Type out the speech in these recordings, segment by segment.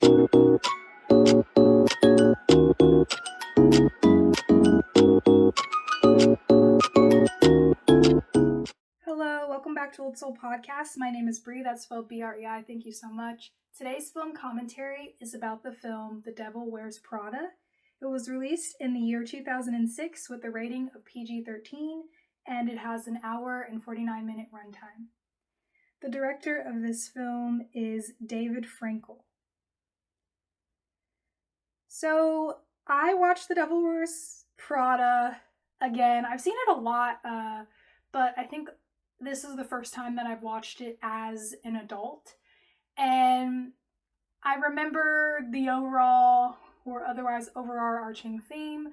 Hello, welcome back to Old Soul Podcast. My name is Bree, that's spelled B-R-E-I. Thank you so much. Today's film commentary is about the film The Devil Wears Prada. It was released in the year 2006 with a rating of PG-13, and it has an hour and 49-minute runtime. The director of this film is David Frankel. So, I watched The Devil Wears Prada again. I've seen it a lot, but I think this is the first time that I've watched it as an adult. And I remember the overall or otherwise overarching theme,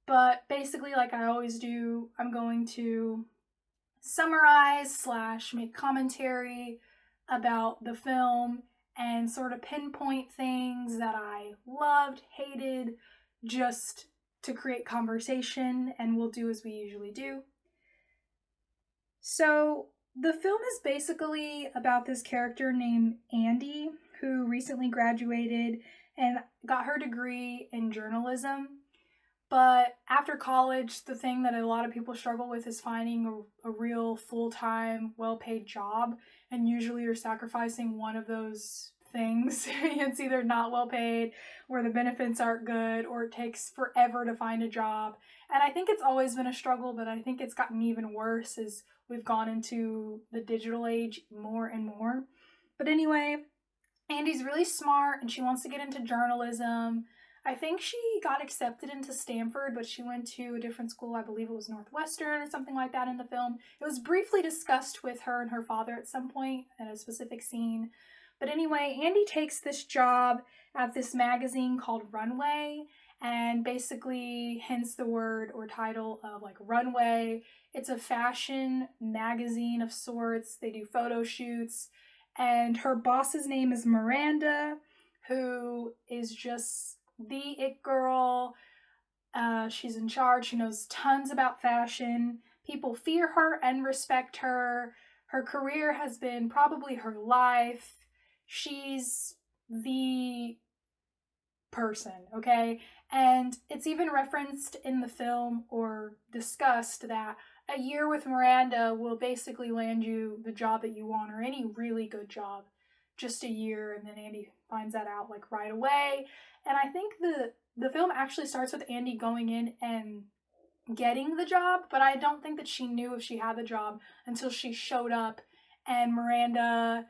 but basically, like I always do, I'm going to summarize / make commentary about the film and sort of pinpoint things that I loved, hated, just to create conversation, and we'll do as we usually do. So, the film is basically about this character named Andy, who recently graduated and got her degree in journalism. But after college, the thing that a lot of people struggle with is finding a real full-time, well-paid job. And usually you're sacrificing one of those things. It's either not well-paid, or the benefits aren't good, or it takes forever to find a job. And I think it's always been a struggle, but I think it's gotten even worse as we've gone into the digital age more and more. But anyway, Andy's really smart and she wants to get into journalism. I think she got accepted into Stanford, but she went to a different school. I believe it was Northwestern or something like that in the film. It was briefly discussed with her and her father at some point in a specific scene. But anyway, Andy takes this job at this magazine called Runway, and basically, hence the word or title of like Runway. It's a fashion magazine of sorts. They do photo shoots, and her boss's name is Miranda, who is just the it girl. She's in charge. She knows tons about fashion. People fear her and respect her. Her career has been probably her life. She's the person, okay? And it's even referenced in the film or discussed that a year with Miranda will basically land you the job that you want, or any really good job. Just a year, and then Andy finds that out like right away. And I think the film actually starts with Andy going in and getting the job, but I don't think that she knew if she had the job until she showed up, and Miranda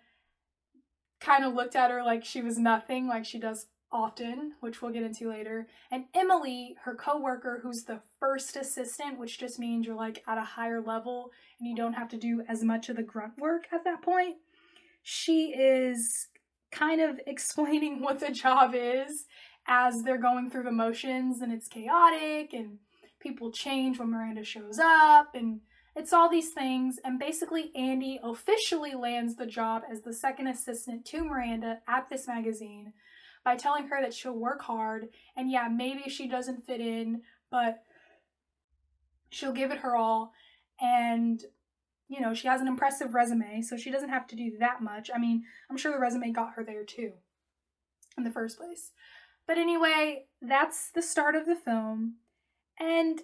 kind of looked at her like she was nothing, like she does often, which we'll get into later. And Emily, her co-worker, who's the first assistant, which just means you're like at a higher level and you don't have to do as much of the grunt work at that point. She is kind of explaining what the job is as they're going through the motions, and it's chaotic and people change when Miranda shows up, and it's all these things. And basically Andy officially lands the job as the second assistant to Miranda at this magazine by telling her that she'll work hard, and yeah, maybe she doesn't fit in, but she'll give it her all. And you know, she has an impressive resume, so she doesn't have to do that much. I mean, I'm sure the resume got her there too in the first place. But anyway, that's the start of the film. And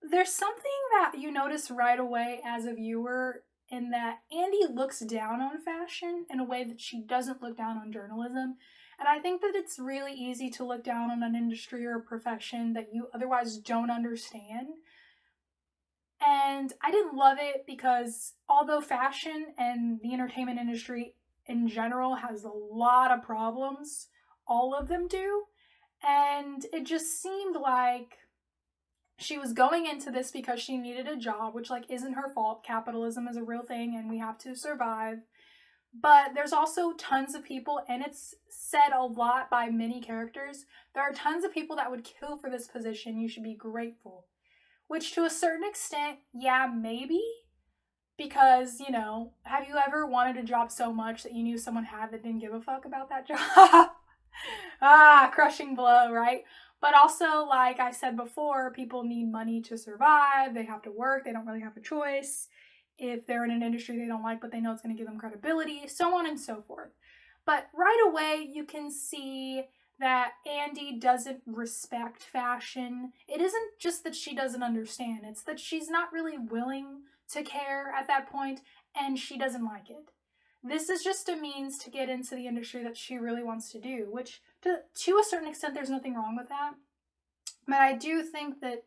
there's something that you notice right away as a viewer, in that Andy looks down on fashion in a way that she doesn't look down on journalism. And I think that it's really easy to look down on an industry or a profession that you otherwise don't understand. And I didn't love it because although fashion and the entertainment industry in general has a lot of problems, all of them do. And it just seemed like she was going into this because she needed a job, which like isn't her fault. Capitalism is a real thing and we have to survive. But there's also tons of people, and it's said a lot by many characters, there are tons of people that would kill for this position. You should be grateful. Which to a certain extent, yeah, maybe. Because, you know, have you ever wanted a job so much that you knew someone had that didn't give a fuck about that job? Crushing blow, right? But also, like I said before, people need money to survive. They have to work. They don't really have a choice. If they're in an industry they don't like, but they know it's going to give them credibility, so on and so forth. But right away, you can see that Andy doesn't respect fashion. It isn't just that she doesn't understand, it's that she's not really willing to care at that point, and she doesn't like it. This is just a means to get into the industry that she really wants to do, which to a certain extent, there's nothing wrong with that. But I do think that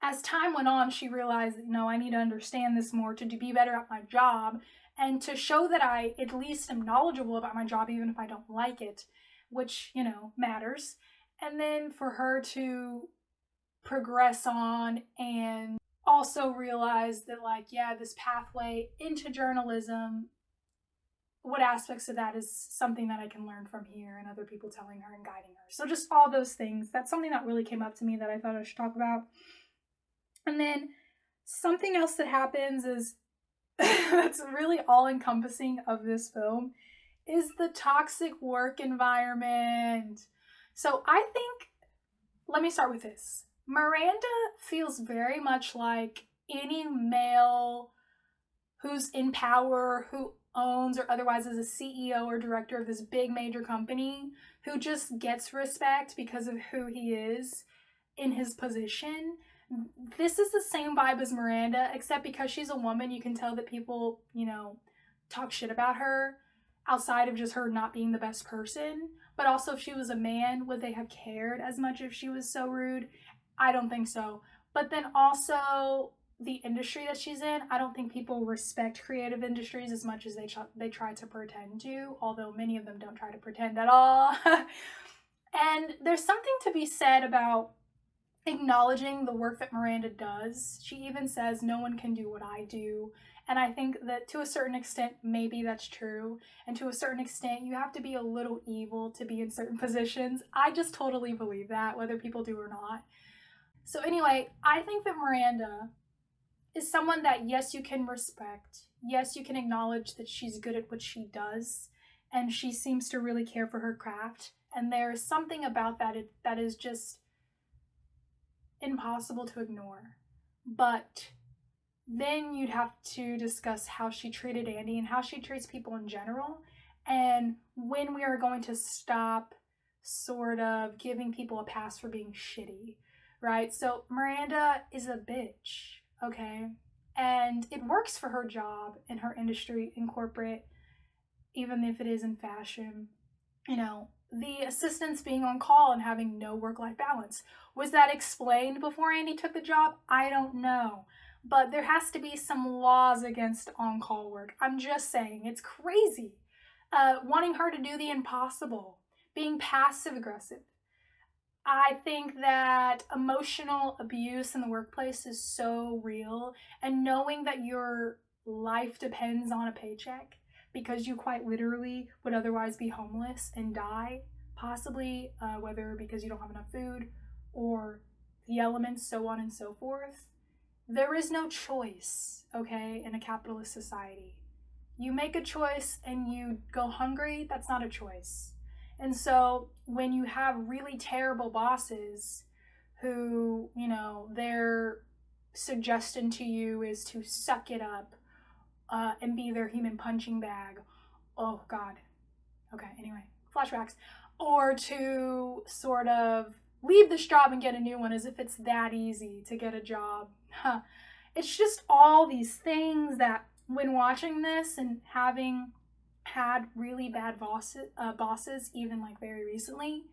as time went on, she realized, I need to understand this more to be better at my job and to show that I at least am knowledgeable about my job, even if I don't like it, which, matters. And then for her to progress on and also realize that, this pathway into journalism, what aspects of that is something that I can learn from here and other people telling her and guiding her. So just all those things. That's something that really came up to me that I thought I should talk about. And then something else that happens is that's really all-encompassing of this film is the toxic work environment. So I think, let me start with this. Miranda feels very much like any male who's in power, who owns or otherwise is a CEO or director of this big major company, who just gets respect because of who he is in his position. This is the same vibe as Miranda, except because she's a woman, you can tell that people, talk shit about her outside of just her not being the best person. But also, if she was a man, would they have cared as much if she was so rude? I don't think so. But then also, the industry that she's in, I don't think people respect creative industries as much as they try to pretend to, although many of them don't try to pretend at all. And there's something to be said about acknowledging the work that Miranda does. She even says, no one can do what I do. And I think that to a certain extent, maybe that's true. And to a certain extent, you have to be a little evil to be in certain positions. I just totally believe that, whether people do or not. So anyway, I think that Miranda is someone that, yes, you can respect. Yes, you can acknowledge that she's good at what she does. And she seems to really care for her craft. And there's something about that is just impossible to ignore. But then you'd have to discuss how she treated Andy and how she treats people in general, and when we are going to stop sort of giving people a pass for being shitty, right? So Miranda is a bitch, okay? And it works for her job in her industry in corporate, even if it is in fashion. The assistants being on call and having no work-life balance. Was that explained before Andy took the job? I don't know. But there has to be some laws against on-call work. I'm just saying, it's crazy. Wanting her to do the impossible. Being passive-aggressive. I think that emotional abuse in the workplace is so real. And knowing that your life depends on a paycheck, because you quite literally would otherwise be homeless and die, possibly, whether because you don't have enough food or the elements, so on and so forth. There is no choice, okay, in a capitalist society. You make a choice and you go hungry, that's not a choice. And so when you have really terrible bosses who, their suggestion to you is to suck it up, and be their human punching bag. Oh, God. Okay, anyway, flashbacks. Or to sort of leave this job and get a new one as if it's that easy to get a job. It's just all these things that when watching this and having had really bad bosses, even very recently,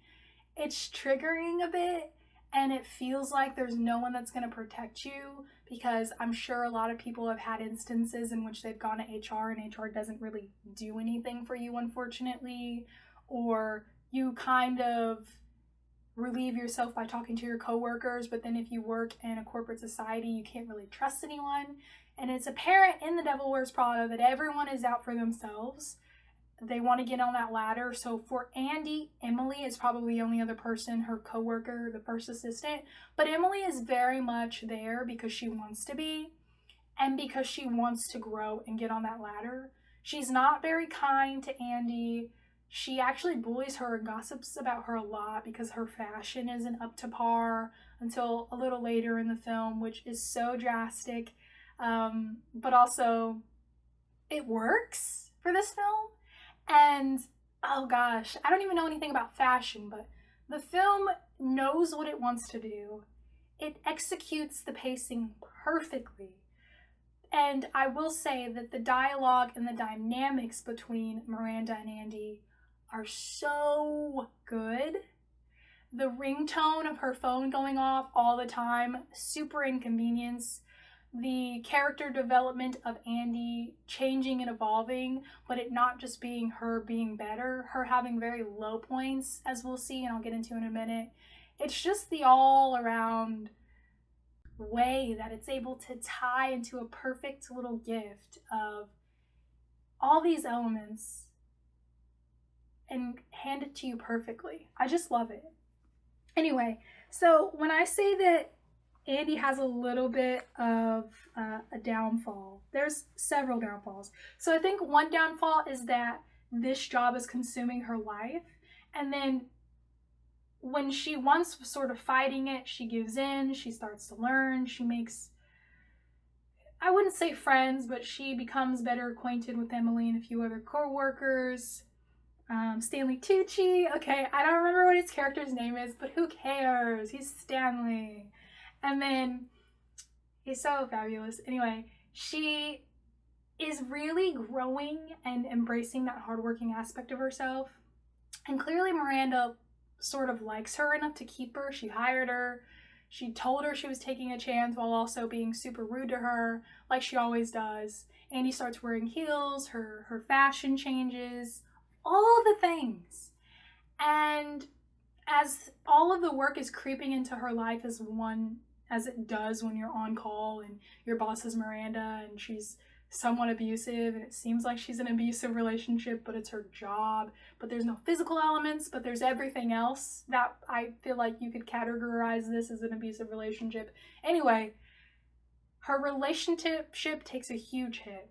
it's triggering a bit. And it feels like there's no one that's going to protect you, because I'm sure a lot of people have had instances in which they've gone to HR and HR doesn't really do anything for you, unfortunately, or you kind of relieve yourself by talking to your coworkers, but then if you work in a corporate society, you can't really trust anyone. And it's apparent in The Devil Wears Prada that everyone is out for themselves. They want to get on that ladder. So for Andy, Emily is probably the only other person, her coworker, the first assistant. But Emily is very much there because she wants to be and because she wants to grow and get on that ladder. She's not very kind to Andy. She actually bullies her and gossips about her a lot because her fashion isn't up to par until a little later in the film, which is so drastic. But also, it works for this film. And oh gosh, I don't even know anything about fashion, but the film knows what it wants to do. It executes the pacing perfectly. And I will say that the dialogue and the dynamics between Miranda and Andy are so good. The ringtone of her phone going off all the time, super inconvenience. The character development of Andy changing and evolving, but it not just being her being better, her having very low points, as we'll see and I'll get into in a minute. It's just the all around way that it's able to tie into a perfect little gift of all these elements and hand it to you perfectly. I just love it. Anyway, so when I say that Andy has a little bit of a downfall, there's several downfalls. So I think one downfall is that this job is consuming her life, and then when she once was sort of fighting it, she gives in, she starts to learn, she makes, I wouldn't say friends, but she becomes better acquainted with Emily and a few other co-workers. Stanley Tucci, okay, I don't remember what his character's name is, but who cares? He's Stanley. And then, he's so fabulous. Anyway, she is really growing and embracing that hardworking aspect of herself. And clearly Miranda sort of likes her enough to keep her. She hired her. She told her she was taking a chance while also being super rude to her, like she always does. Andy starts wearing heels, her fashion changes, all the things. And as all of the work is creeping into her life as it does when you're on call and your boss is Miranda and she's somewhat abusive and it seems like she's in an abusive relationship, but it's her job. But there's no physical elements, but there's everything else that I feel like you could categorize this as an abusive relationship. Anyway, her relationship takes a huge hit.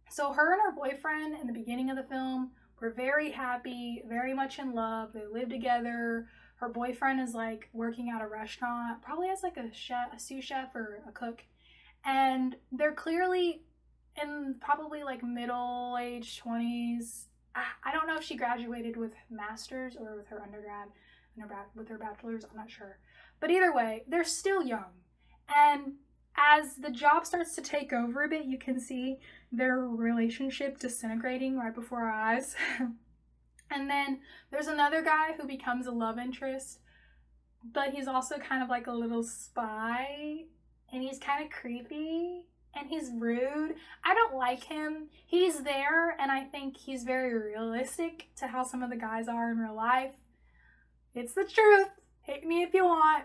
So her and her boyfriend in the beginning of the film were very happy, very much in love. They live together. Her boyfriend is like working at a restaurant, probably as like a chef, a sous chef or a cook. And they're clearly in probably like middle-aged 20s. I don't know if she graduated with master's or with her undergrad, with her bachelor's, I'm not sure. But either way, they're still young. And as the job starts to take over a bit, you can see their relationship disintegrating right before our eyes. And then there's another guy who becomes a love interest, but he's also kind of like a little spy, and he's kind of creepy, and he's rude. I don't like him. He's there, and I think he's very realistic to how some of the guys are in real life. It's the truth. Hate me if you want.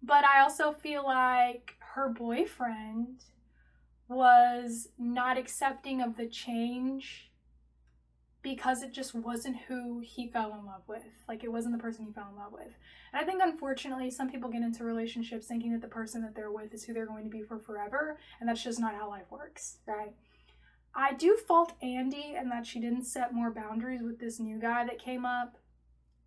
But I also feel like her boyfriend was not accepting of the change because it just wasn't who he fell in love with. Like, it wasn't the person he fell in love with. And I think, unfortunately, some people get into relationships thinking that the person that they're with is who they're going to be for forever, and that's just not how life works, right? I do fault Andy in that she didn't set more boundaries with this new guy that came up.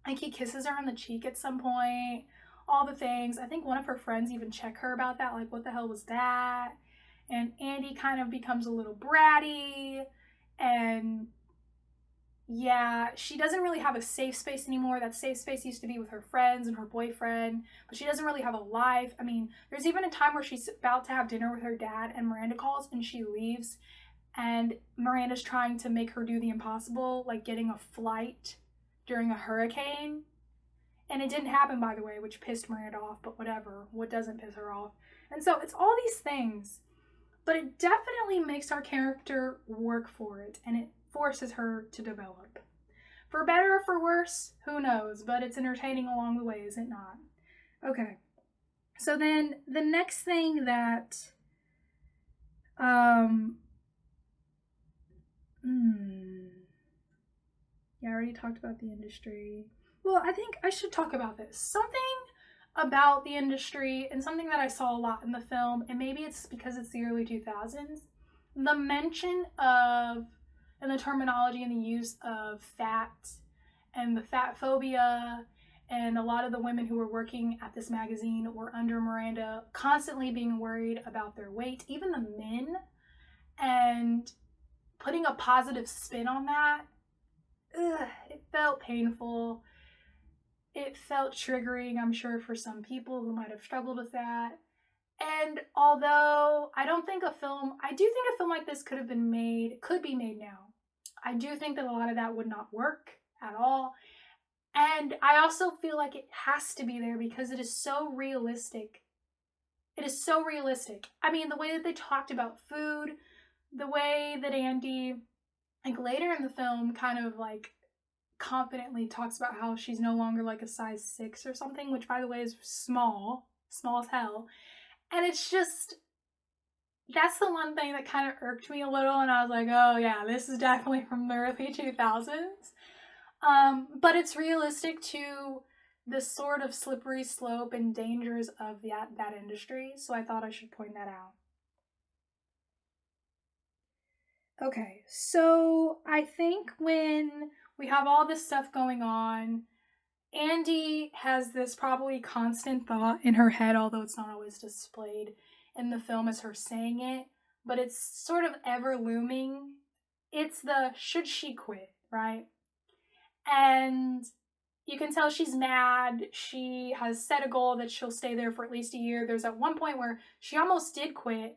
Like, he kisses her on the cheek at some point, all the things. I think one of her friends even check her about that, like, what the hell was that? And Andy kind of becomes a little bratty, and yeah, she doesn't really have a safe space anymore. That safe space used to be with her friends and her boyfriend, but she doesn't really have a life. I mean, there's even a time where she's about to have dinner with her dad and Miranda calls and she leaves, and Miranda's trying to make her do the impossible, like getting a flight during a hurricane. And it didn't happen, by the way, which pissed Miranda off, but whatever. What doesn't piss her off? And so it's all these things, but it definitely makes our character work for it, and it forces her to develop. For better or for worse, who knows, but it's entertaining along the way, is it not? Okay. So then the next thing that yeah, I already talked about the industry. Well, I think I should talk about this. Something about the industry and something that I saw a lot in the film, and maybe it's because it's the early 2000s, the mention of and the terminology and the use of fat and the fat phobia, and a lot of the women who were working at this magazine were under Miranda constantly being worried about their weight, even the men, and putting a positive spin on that. it felt painful. It felt triggering, I'm sure, for some people who might have struggled with that. And although I do think a film like this could be made now. I do think that a lot of that would not work at all. And I also feel like it has to be there because it is so realistic. It is so realistic. I mean, the way that they talked about food, the way that Andy, like later in the film, kind of like confidently talks about how she's no longer like a size 6 or something, which by the way is small as hell. And it's just, that's the one thing that kind of irked me a little, and I was like, oh yeah, this is definitely from the early 2000s. But it's realistic to the sort of slippery slope and dangers of that industry, so I thought I should point that out. Okay, so I think when we have all this stuff going on, Andy has this probably constant thought in her head, although it's not always displayed in the film as her saying it, but it's sort of ever looming. It's the should she quit, right? And you can tell she's mad. She has set a goal that she'll stay there for at least a year. There's at one point where she almost did quit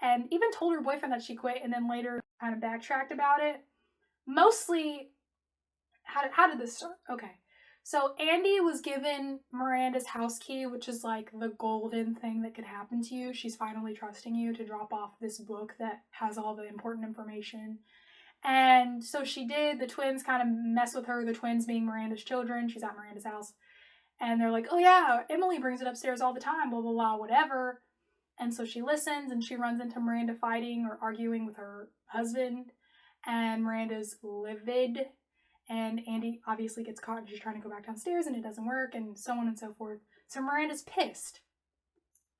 and even told her boyfriend that she quit and then later kind of backtracked about it. Mostly, how did this start? Okay. So Andy was given Miranda's house key, which is like the golden thing that could happen to you. She's finally trusting you to drop off this book that has all the important information. And so she did. The twins kind of mess with her, the twins being Miranda's children. She's at Miranda's house. And they're like, oh yeah, Emily brings it upstairs all the time, blah, blah, blah, whatever. And so she listens and she runs into Miranda fighting or arguing with her husband. And Miranda's livid. And Andy obviously gets caught and she's trying to go back downstairs and it doesn't work and so on and so forth. So Miranda's pissed.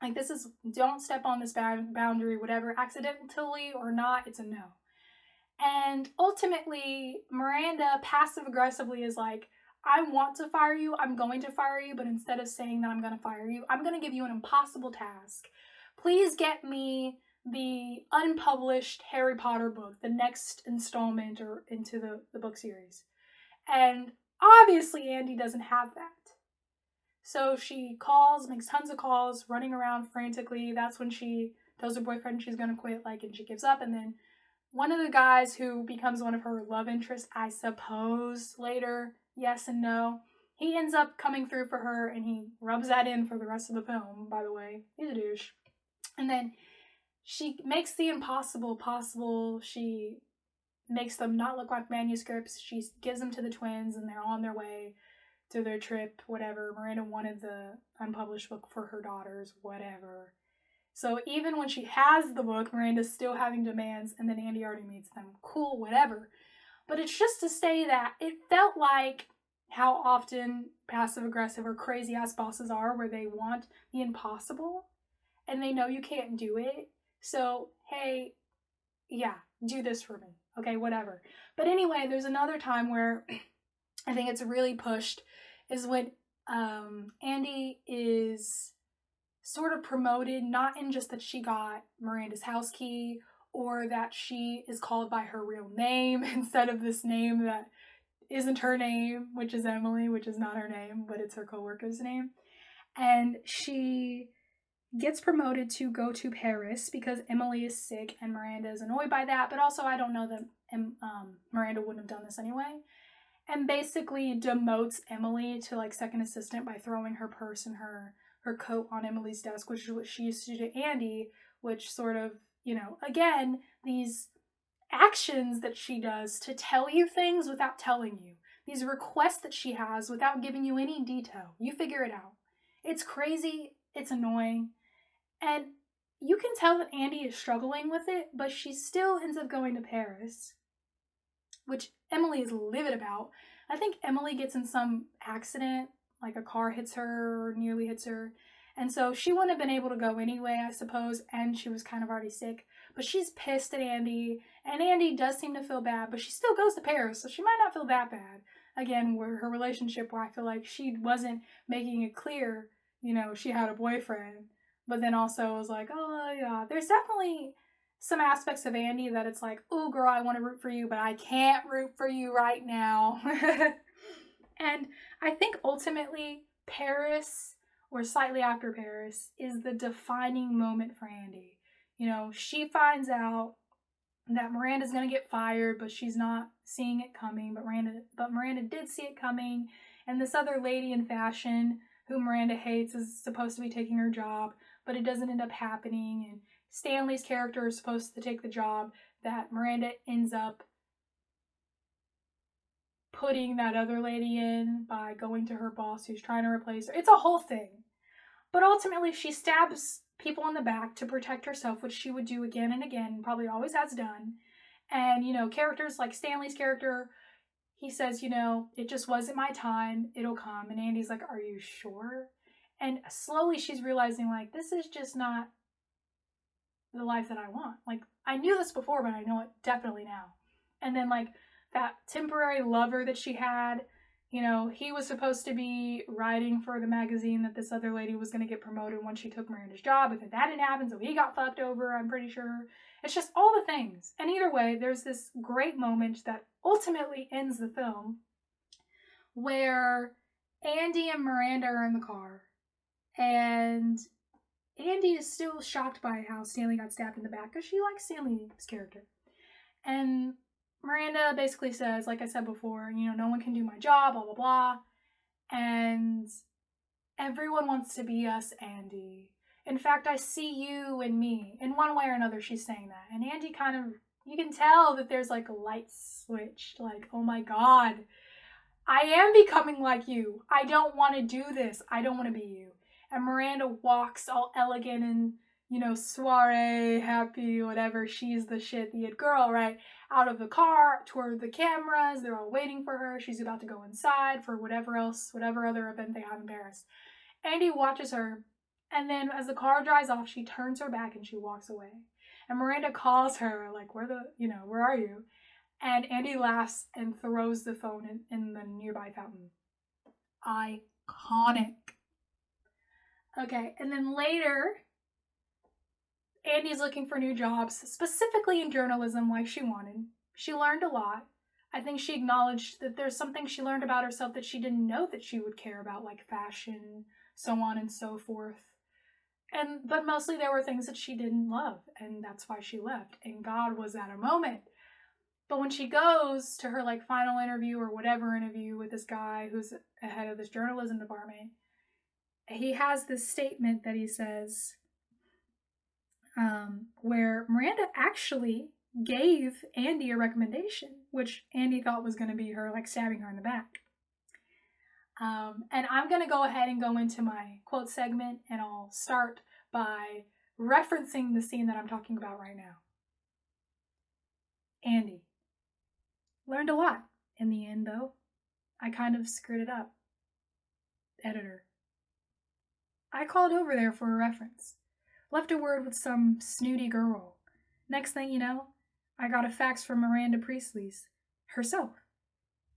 Like, this is, don't step on this boundary, whatever, accidentally or not, it's a no. And ultimately, Miranda passive-aggressively is like, I want to fire you, I'm going to fire you, but instead of saying that I'm going to fire you, I'm going to give you an impossible task. Please get me the unpublished Harry Potter book, the next installment or into the book series. And obviously Andy doesn't have that. So she calls, makes tons of calls, running around frantically. That's when she tells her boyfriend she's going to quit, like, and she gives up. And then one of the guys who becomes one of her love interests, I suppose, later, yes and no, he ends up coming through for her and he rubs that in for the rest of the film, by the way. He's a douche. And then she makes the impossible possible. She makes them not look like manuscripts. She gives them to the twins and they're on their way to their trip, whatever. Miranda wanted the unpublished book for her daughters, whatever. So even when she has the book, Miranda's still having demands and then Andy already meets them. Cool, whatever. But it's just to say that it felt like how often passive-aggressive or crazy-ass bosses are, where they want the impossible and they know you can't do it. So, hey, yeah, do this for me. Okay, whatever. But anyway, there's another time where I think it's really pushed is when Andy is sort of promoted, not in just that she got Miranda's house key or that she is called by her real name instead of this name that isn't her name, which is Emily, which is not her name, but it's her coworker's name. And she gets promoted to go to Paris because Emily is sick and Miranda is annoyed by that, but also I don't know that Miranda wouldn't have done this anyway. And basically demotes Emily to like second assistant by throwing her purse and her coat on Emily's desk, which is what she used to do to Andy, which sort of, you know, again, these actions that she does to tell you things without telling you. These requests that she has without giving you any detail. You figure it out. It's crazy. It's annoying. And you can tell that Andy is struggling with it, but she still ends up going to Paris, which Emily is livid about. I think Emily gets in some accident, like a car hits her or nearly hits her. And so she wouldn't have been able to go anyway, I suppose, and she was kind of already sick. But she's pissed at Andy, and Andy does seem to feel bad, but she still goes to Paris, so she might not feel that bad. Again, where her relationship, where I feel like she wasn't making it clear, you know, she had a boyfriend, but then also was like, oh yeah, there's definitely some aspects of Andy that it's like, oh girl, I want to root for you, but I can't root for you right now. And I think ultimately Paris, or slightly after Paris, is the defining moment for Andy. You know, she finds out that Miranda's going to get fired, but she's not seeing it coming. But Miranda did see it coming, and this other lady in fashion who Miranda hates is supposed to be taking her job, but it doesn't end up happening. And Stanley's character is supposed to take the job that Miranda ends up putting that other lady in by going to her boss who's trying to replace her. It's a whole thing. But ultimately, she stabs people in the back to protect herself, which she would do again and again, probably always has done. And, you know, characters like Stanley's character, he says, you know, it just wasn't my time, it'll come. And Andy's like, are you sure? And slowly she's realizing, like, this is just not the life that I want. Like, I knew this before, but I know it definitely now. And then, like, that temporary lover that she had, you know, he was supposed to be writing for the magazine that this other lady was going to get promoted when she took Miranda's job, but then that didn't happen, so he got fucked over, I'm pretty sure. It's just all the things. And either way, there's this great moment that ultimately ends the film where Andy and Miranda are in the car, and Andy is still shocked by how Stanley got stabbed in the back because she likes Stanley's character. And Miranda basically says, like I said before, you know, no one can do my job, blah, blah, blah. And everyone wants to be us, Andy. In fact, I see you and me. In one way or another, she's saying that. And Andy kind of, you can tell that there's like a light switch. Like, oh my God, I am becoming like you. I don't want to do this. I don't want to be you. And Miranda walks all elegant and, you know, soiree, happy, whatever. She's the shit, the it girl, right? Out of the car, toward the cameras. They're all waiting for her. She's about to go inside for whatever other event they have in Paris. Andy watches her, and then as the car drives off, she turns her back and she walks away. And Miranda calls her, like, where are you? And Andy laughs and throws the phone in the nearby fountain. Iconic. Okay, and then later, Andy's looking for new jobs, specifically in journalism, like she wanted. She learned a lot. I think she acknowledged that there's something she learned about herself that she didn't know that she would care about, like fashion, so on and so forth. But mostly there were things that she didn't love, and that's why she left. And God was at a moment. But when she goes to her like final interview or whatever interview with this guy who's ahead of this journalism department, he has this statement that he says, where Miranda actually gave Andy a recommendation, which Andy thought was going to be her like stabbing her in the back. And I'm going to go ahead and go into my quote segment, and I'll start by referencing the scene that I'm talking about right now. Andy. Learned a lot. In the end, though, I kind of screwed it up. Editor. I called over there for a reference. Left a word with some snooty girl. Next thing you know, I got a fax from Miranda Priestly's herself,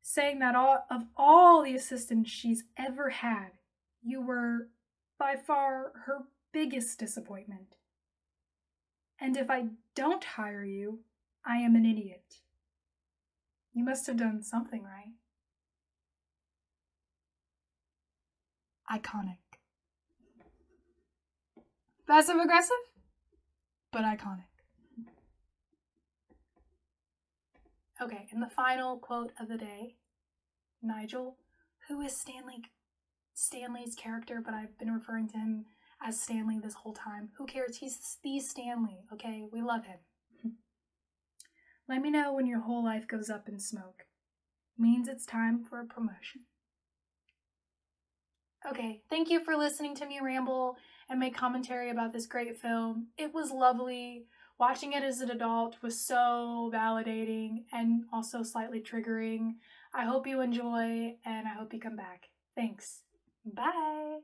saying that of all the assistants she's ever had, you were by far her biggest disappointment. And if I don't hire you, I am an idiot. You must have done something right. Iconic. Passive aggressive, but iconic. Okay, and the final quote of the day. Nigel, who is Stanley's character, but I've been referring to him as Stanley this whole time. Who cares? He's the Stanley, okay? We love him. Let me know when your whole life goes up in smoke. Means it's time for a promotion. Okay, thank you for listening to me ramble and make commentary about this great film. It was lovely. Watching it as an adult was so validating and also slightly triggering. I hope you enjoy, and I hope you come back. Thanks. Bye.